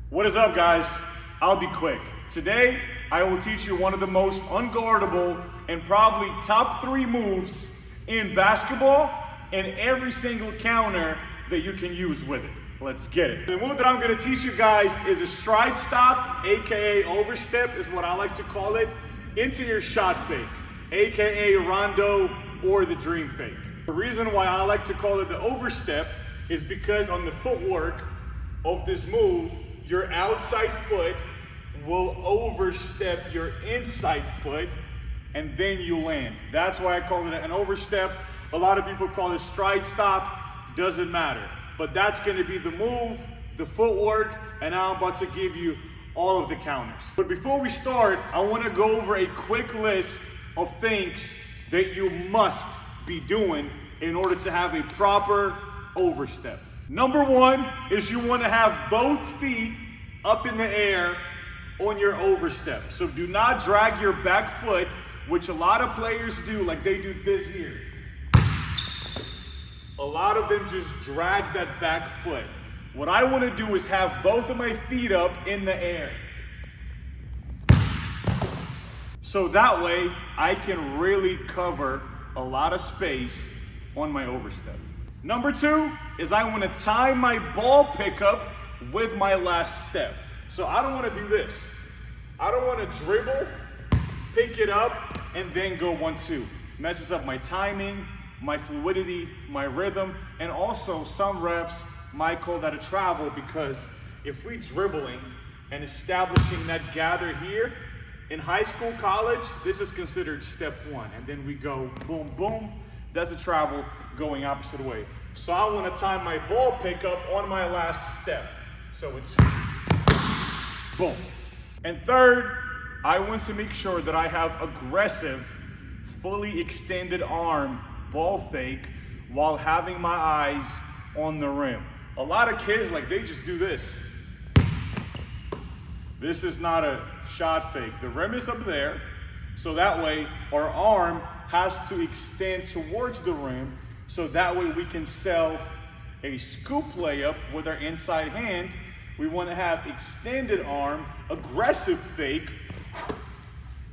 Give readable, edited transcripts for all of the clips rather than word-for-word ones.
What is up, guys? I'll be quick. Today, I will teach you one of the most unguardable and probably top 3 moves in basketball and every single counter that you can use with it. Let's get it. The move that I'm gonna teach you guys is a stride stop, AKA overstep is what I like to call it, into your shot fake, AKA Rondo or the dream fake. The reason why I like to call it the overstep is because on the footwork of this move, your outside foot will overstep your inside foot and then you land. That's why I call it an overstep. A lot of people call it stride stop, doesn't matter. But that's gonna be the move, the footwork, and now I'm about to give you all of the counters. But before we start, I wanna go over a quick list of things that you must be doing in order to have a proper overstep. Number 1 is you wanna have both feet up in the air on your overstep. So do not drag your back foot, which a lot of players do, like they do this here. A lot of them just drag that back foot. What I wanna do is have both of my feet up in the air. So that way, I can really cover a lot of space on my overstep. Number 2 is I wanna time my ball pickup with my last step. So I don't wanna do this. I don't wanna dribble, pick it up, and then go 1-2. Messes up my timing, my fluidity, my rhythm, and also some refs might call that a travel because if we dribbling and establishing that gather here, in high school, college, this is considered step 1. And then we go boom, boom, that's a travel going opposite way. So I wanna time my ball pickup on my last step. So it's boom. And third, I want to make sure that I have aggressive, fully extended arm ball fake while having my eyes on the rim. A lot of kids, they just do this. This is not a shot fake. The rim is up there, so that way our arm has to extend towards the rim, so that way we can sell a scoop layup with our inside hand. We want to have extended arm, aggressive fake,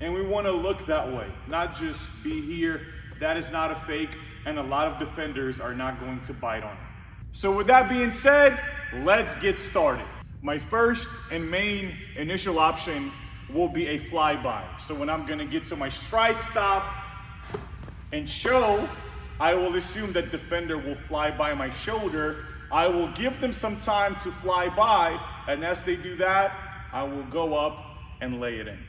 and we want to look that way, not just be here. That is not a fake, and a lot of defenders are not going to bite on it. So with that being said, let's get started. My first and main initial option will be a flyby. So when I'm gonna get to my stride stop and show, I will assume that defender will fly by my shoulder. I will give them some time to fly by, and as they do that, I will go up and lay it in.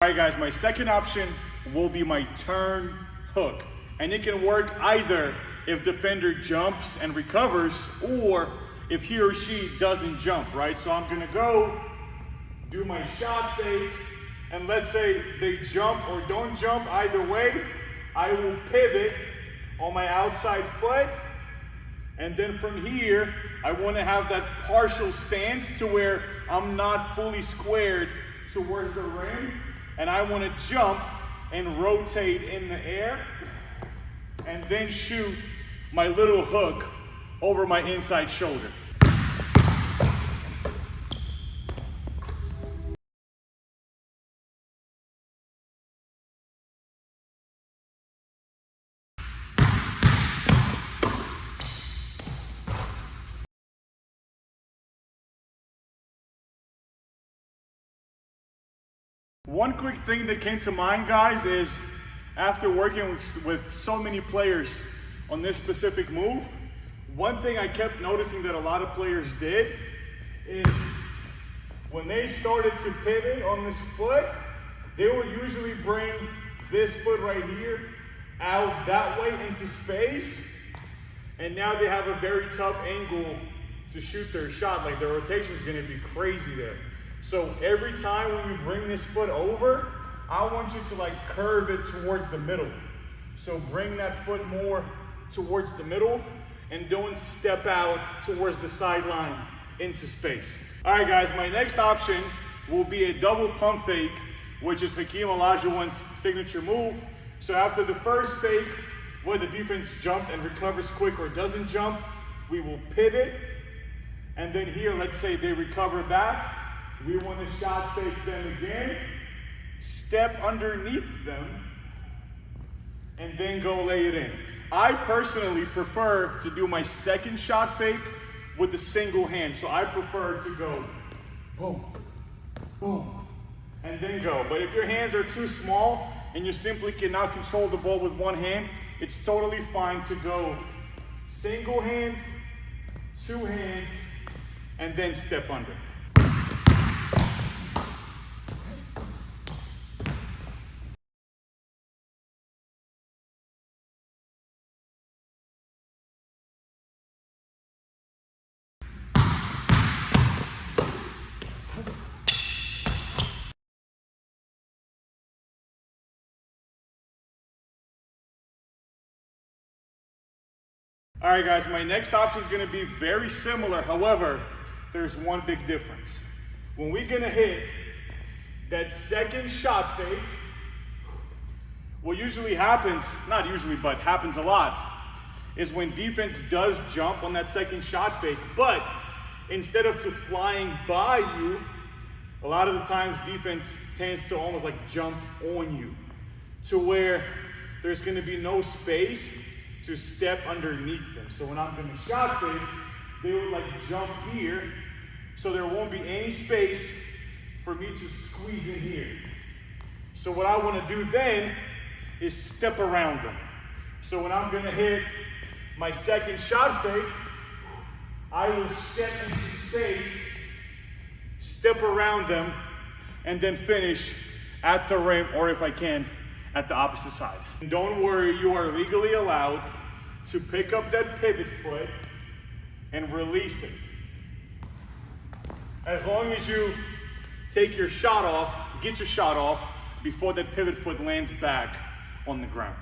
All right, guys, my second option will be my turn hook. And it can work either if defender jumps and recovers or if he or she doesn't jump, right? So I'm gonna go do my shot fake, and let's say they jump or don't jump, either way, I will pivot on my outside foot. And then from here, I wanna have that partial stance to where I'm not fully squared towards the rim. And I want to jump and rotate in the air and then shoot my little hook over my inside shoulder. One quick thing that came to mind, guys, is after working with so many players on this specific move, one thing I kept noticing that a lot of players did is when they started to pivot on this foot, they would usually bring this foot right here out that way into space, and now they have a very tough angle to shoot their shot. Like the rotation is going to be crazy there. So every time when you bring this foot over, I want you to curve it towards the middle. So bring that foot more towards the middle and don't step out towards the sideline into space. All right, guys, my next option will be a double pump fake, which is Hakeem Olajuwon's signature move. So after the first fake, where the defense jumps and recovers quick or doesn't jump, we will pivot. And then here, let's say they recover back. We want to shot fake them again, step underneath them, and then go lay it in. I personally prefer to do my second shot fake with the single hand. So I prefer to go boom, boom, and then go. But if your hands are too small and you simply cannot control the ball with one hand, it's totally fine to go single hand, two hands, and then step under. All right, guys, my next option is gonna be very similar. However, there's one big difference. When we're gonna hit that second shot fake, what usually happens, not usually, but happens a lot, is when defense does jump on that second shot fake, but instead of to flying by you, a lot of the times defense tends to almost like jump on you to where there's gonna be no space to step underneath them. So when I'm gonna shot fake, they would like jump here, so there won't be any space for me to squeeze in here. So what I wanna do then is step around them. So when I'm gonna hit my second shot fake, I will step into space, step around them, and then finish at the rim, or if I can, at the opposite side. And don't worry, you are legally allowed to pick up that pivot foot and release it. As long as you take your shot off, get your shot off before that pivot foot lands back on the ground.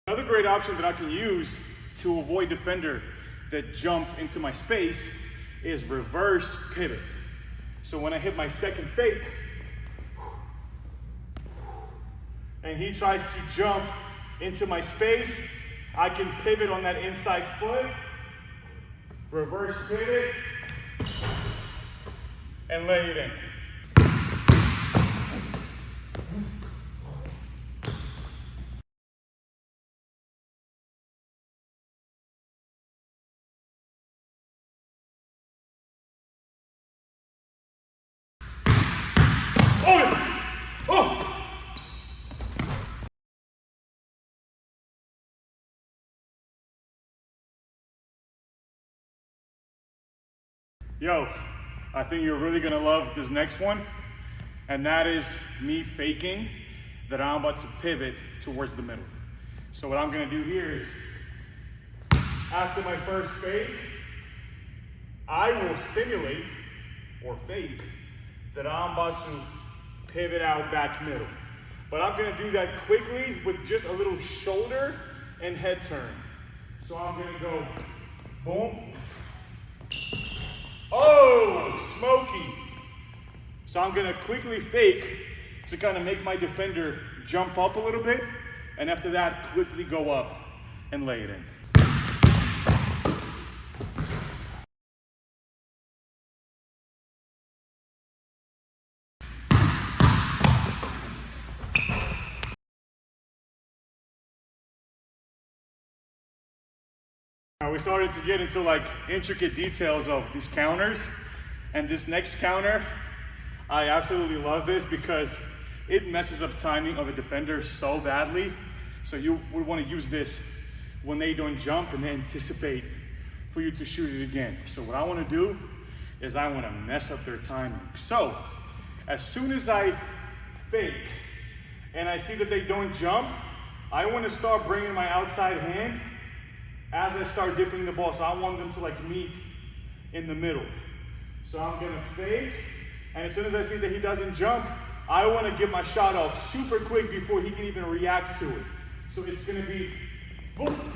Another great option that I can use to avoid defender that jumps into my space is reverse pivot. So when I hit my second fake, and he tries to jump into my space, I can pivot on that inside foot, reverse pivot, and lay it in. Yo, I think you're really gonna love this next one, and that is me faking that I'm about to pivot towards the middle. So what I'm gonna do here is, after my first fake, I will simulate or fake that I'm about to pivot out back middle. But I'm gonna do that quickly with just a little shoulder and head turn. So I'm gonna go boom. Oh, smoky. So I'm gonna quickly fake to kind of make my defender jump up a little bit, and after that, quickly go up and lay it in. We started to get into like intricate details of these counters, and this next counter, I absolutely love this because it messes up timing of a defender so badly. So you would want to use this when they don't jump and they anticipate for you to shoot it again. So what I want to do is I want to mess up their timing. So as soon as I fake and I see that they don't jump, I want to start bringing my outside hand as I start dipping the ball. So I want them to like meet in the middle. So I'm going to fake, and as soon as I see that he doesn't jump, I want to get my shot off super quick before he can even react to it. So it's going to be boom,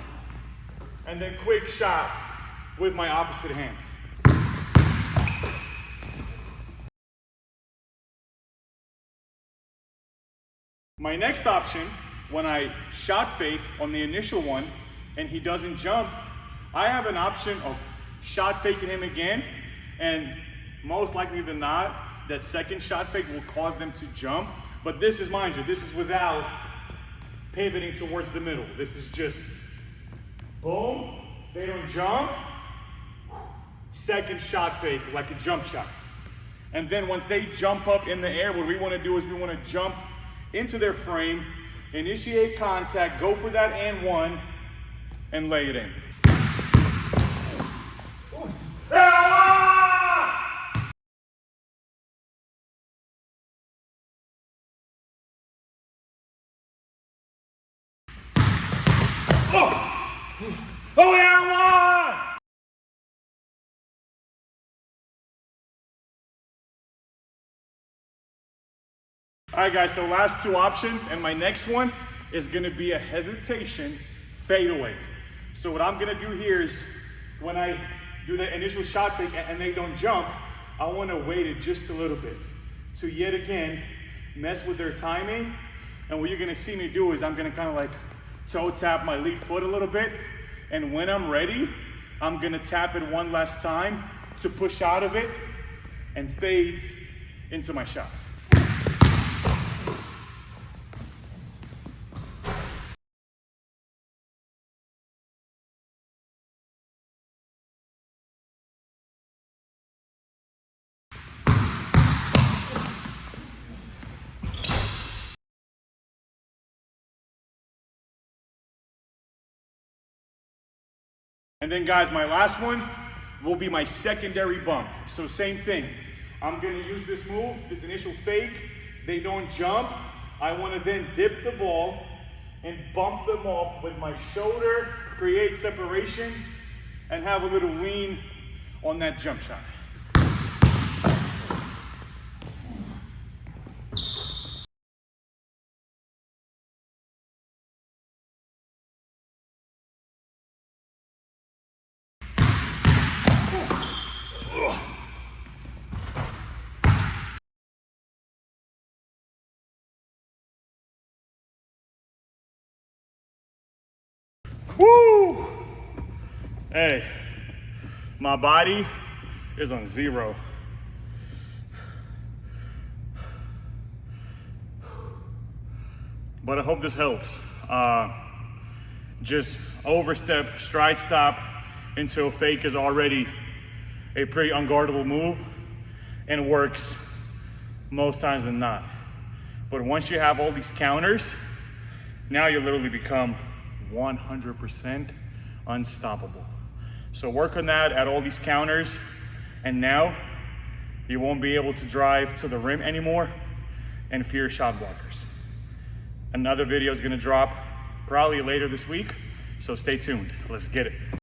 and then quick shot with my opposite hand. My next option, when I shot fake on the initial one and he doesn't jump, I have an option of shot faking him again, and most likely than not, that second shot fake will cause them to jump. But this is, mind you, this is without pivoting towards the middle. This is just boom, they don't jump, second shot fake, like a jump shot. And then once they jump up in the air, what we want to do is we want to jump into their frame, initiate contact, go for that and one, and lay it in. Oh yeah, one! All right, guys, so last two options, and my next one is gonna be a hesitation fadeaway. So what I'm gonna do here is, when I do the initial shot fake and they don't jump, I wanna wait it just a little bit to yet again mess with their timing. And what you're gonna see me do is I'm gonna kind of like toe tap my lead foot a little bit, and when I'm ready, I'm gonna tap it one last time to push out of it and fade into my shot. And then guys, my last one will be my secondary bump. So same thing. I'm gonna use this move, this initial fake. They don't jump. I wanna then dip the ball and bump them off with my shoulder, create separation, and have a little lean on that jump shot. Woo! Hey, my body is on 0. But I hope this helps. Just overstep, stride stop until fake is already a pretty unguardable move, and works most times than not. But once you have all these counters, now you literally become 100% unstoppable. So work on that at all these counters, and now you won't be able to drive to the rim anymore and fear shot blockers. Another video is gonna drop probably later this week, so stay tuned. Let's get it.